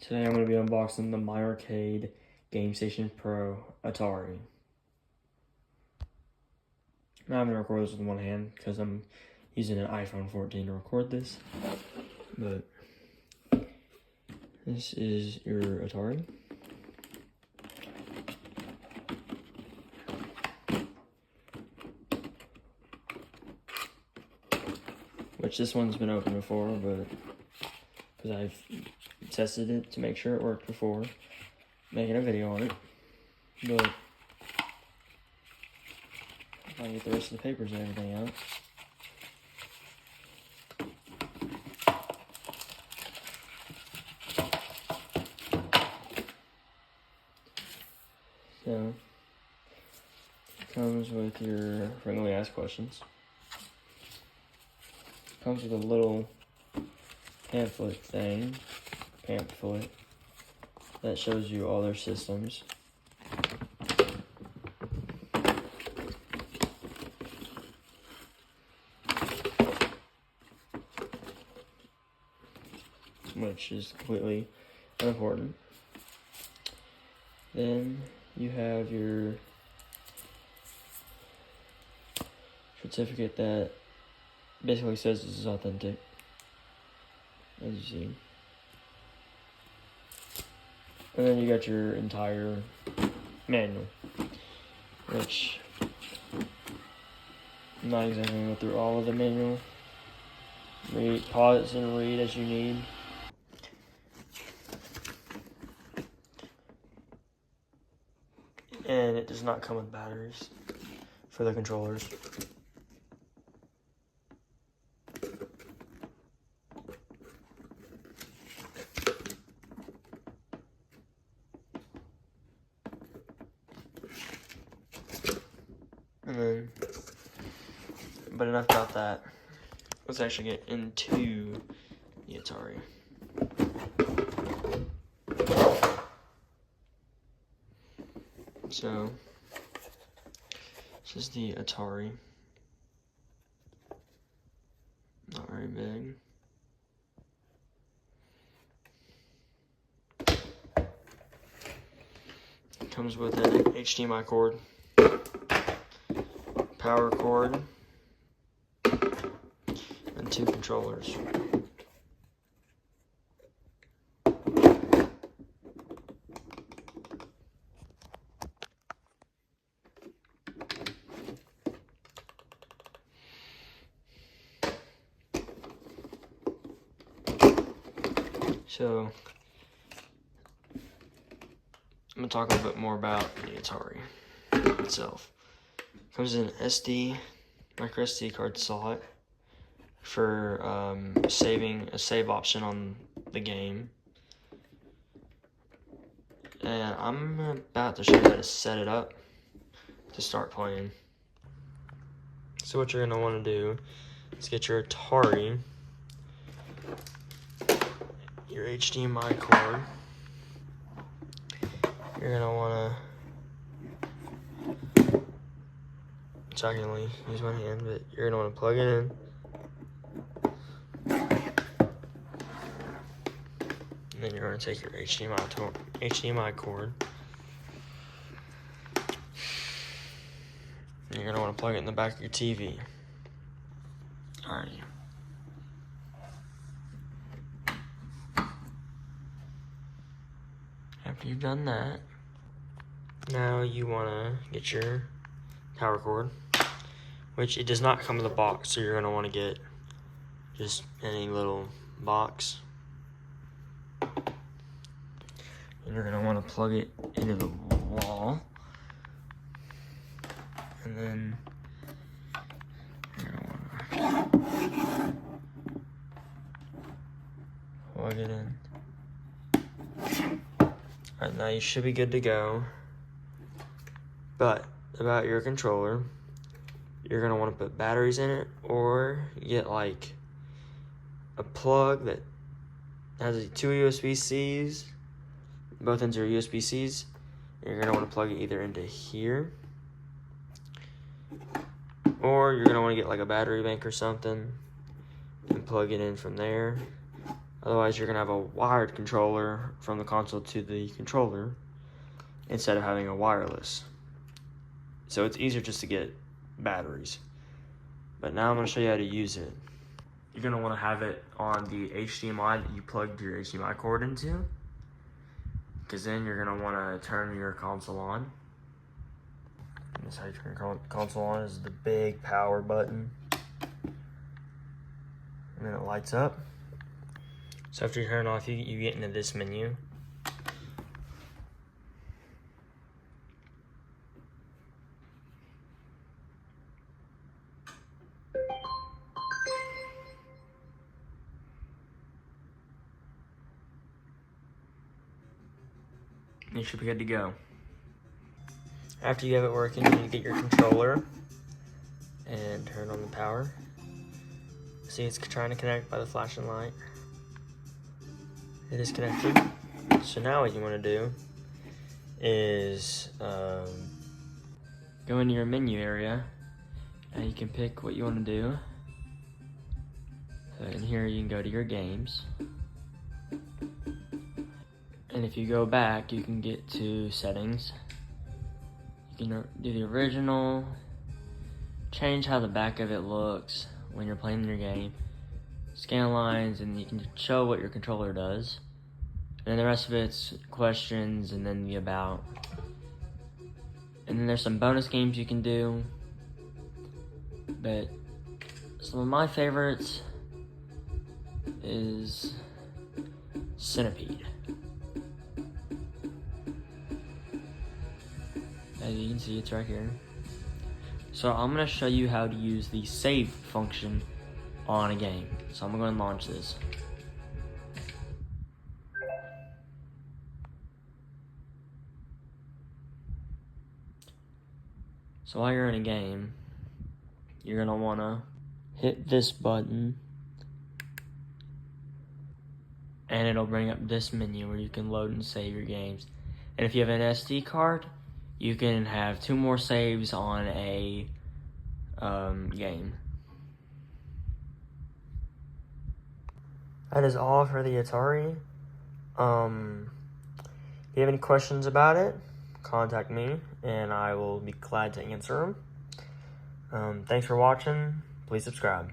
Today I'm going to be unboxing the My Arcade Game Station Pro Atari. Now I'm going to record this with one hand because I'm using an iPhone 14 to record this. But this is your Atari. Which this one's been opened before, but because I've tested it to make sure it worked before making a video on it. But if I get the rest of the papers and everything out. So it comes with your frequently asked questions. Comes with a little pamphlet that shows you all their systems. Which is completely unimportant. Then you have your certificate that basically says this is authentic, as you see. And then you got your entire manual, which I'm not exactly going to go through all of the manual. Pause and read as you need. And it does not come with batteries for the controllers. But enough about that. Let's actually get into the Atari. So, this is the Atari. Not very big. It comes with an HDMI cord, power cord, and 2 controllers. So, I'm going to talk a little bit more about the Atari itself. It comes in an micro SD card slot for saving a save option on the game. And I'm about to show you how to set it up to start playing. So what you're going to want to do is get your Atari, your HDMI cord. You're going to want to, so I can only use one hand, but you're going to want to plug it in. And then you're going to take your HDMI cord. And you're going to want to plug it in the back of your TV. Alrighty. After you've done that, now you want to get your power cord, which it does not come with a box, so you're going to want to get just any little box. And you're going to want to plug it into the wall. And then you're going to want to plug it in. Alright, now you should be good to go. But about your controller, you're going to want to put batteries in it, or get like a plug that has 2 USB-Cs. Both ends are USB-Cs. You're going to want to plug it either into here, or you're going to want to get like a battery bank or something and plug it in from there. Otherwise, you're gonna have a wired controller from the console to the controller instead of having a wireless. So it's easier just to get batteries. But now I'm gonna show you how to use it. You're gonna wanna have it on the HDMI that you plugged your HDMI cord into, because then you're gonna wanna turn your console on. And that's how you turn your console on, is the big power button. And then it lights up. So after you turn it off, you get into this menu. You should be good to go. After you have it working, you get your controller and turn on the power. See, it's trying to connect by the flashing light. It is connected. So now what you want to do is go into your menu area, and you can pick what you want to do. So in here you can go to your games. And if you go back, you can get to settings. You can do the original, change how the back of it looks when you're playing your game, scan lines, and you can show what your controller does. And the rest of it's questions and then the about. And then there's some bonus games you can do. But some of my favorites is Centipede. As you can see, it's right here. So I'm gonna show you how to use the save function on a game. So I'm gonna launch this. So while you're in a game, you're gonna wanna hit this button, and it'll bring up this menu where you can load and save your games. And if you have an SD card, you can have 2 more saves on a game. That is all for the Atari. If you have any questions about it, contact me and I will be glad to answer them. Thanks for watching. Please subscribe.